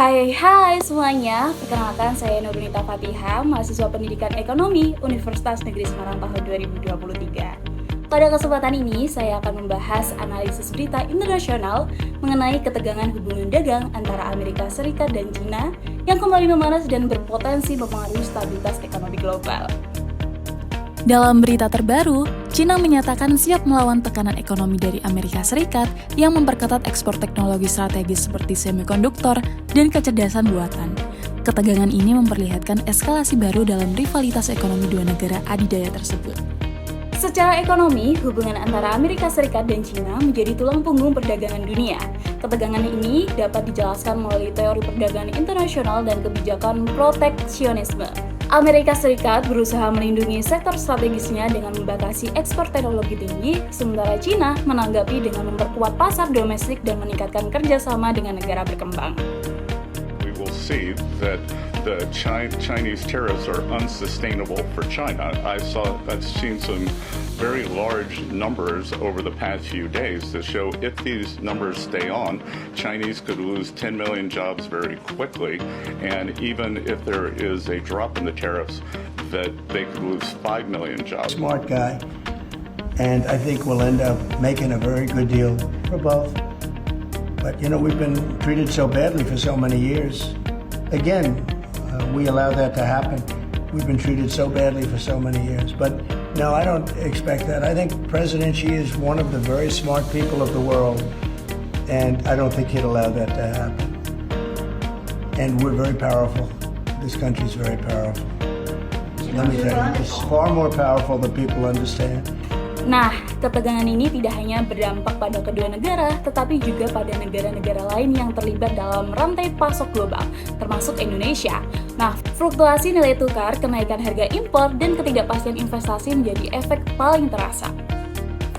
Hai semuanya, perkenalkan saya Nurunita Fatihah, mahasiswa Pendidikan Ekonomi Universitas Negeri Semarang tahun 2023. Pada kesempatan ini, saya akan membahas analisis berita internasional mengenai ketegangan hubungan dagang antara Amerika Serikat dan China yang kembali memanas dan berpotensi mempengaruhi stabilitas ekonomi global. Dalam berita terbaru, China menyatakan siap melawan tekanan ekonomi dari Amerika Serikat yang memperketat ekspor teknologi strategis seperti semikonduktor dan kecerdasan buatan. Ketegangan ini memperlihatkan eskalasi baru dalam rivalitas ekonomi dua negara adidaya tersebut. Secara ekonomi, hubungan antara Amerika Serikat dan China menjadi tulang punggung perdagangan dunia. Ketegangan ini dapat dijelaskan melalui teori perdagangan internasional dan kebijakan proteksionisme. Amerika Serikat berusaha melindungi sektor strategisnya dengan membatasi ekspor teknologi tinggi, sementara China menanggapi dengan memperkuat pasar domestik dan meningkatkan kerjasama dengan negara berkembang. We will see that the Chinese tariffs are unsustainable for China. I've seen some very large numbers over the past few days that show if these numbers stay on, Chinese could lose 10 million jobs very quickly, and even if there is a drop in the tariffs, that they could lose 5 million jobs. Smart guy, and I think we'll end up making a very good deal for both. But we've been treated so badly for so many years. Again, we allow that to happen. We've been treated so badly for so many years. But no, I don't expect that. I think President Xi is one of the very smart people of the world, and I don't think he'd allow that to happen. And we're very powerful. This country's very powerful. Let me tell you, it's far more powerful than people understand. Nah, ketegangan ini tidak hanya berdampak pada kedua negara, tetapi juga pada negara-negara lain yang terlibat dalam rantai pasok global, termasuk Indonesia. Nah, fluktuasi nilai tukar, kenaikan harga impor, dan ketidakpastian investasi menjadi efek paling terasa.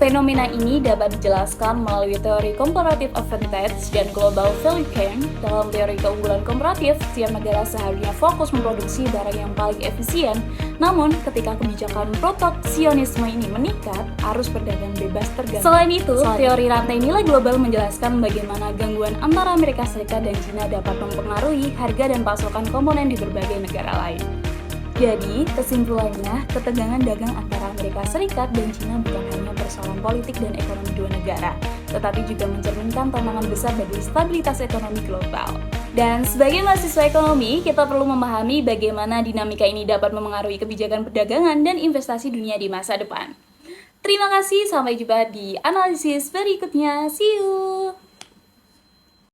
Fenomena ini dapat dijelaskan melalui teori comparative advantage dan global value chain. Dalam teori keunggulan komparatif, setiap negara seharusnya fokus memproduksi barang yang paling efisien. Namun, ketika kebijakan proteksionisme ini meningkat, arus perdagangan bebas terganggu. Selain itu, teori rantai nilai global menjelaskan bagaimana gangguan antara Amerika Serikat dan China dapat mempengaruhi harga dan pasokan komponen di berbagai negara lain. Jadi, kesimpulannya, ketegangan dagang antara Amerika Serikat dan China bukan hanya persoalan politik dan ekonomi dua negara, tetapi juga mencerminkan tantangan besar bagi stabilitas ekonomi global. Dan sebagai mahasiswa ekonomi, kita perlu memahami bagaimana dinamika ini dapat memengaruhi kebijakan perdagangan dan investasi dunia di masa depan. Terima kasih, sampai jumpa di analisis berikutnya. See you!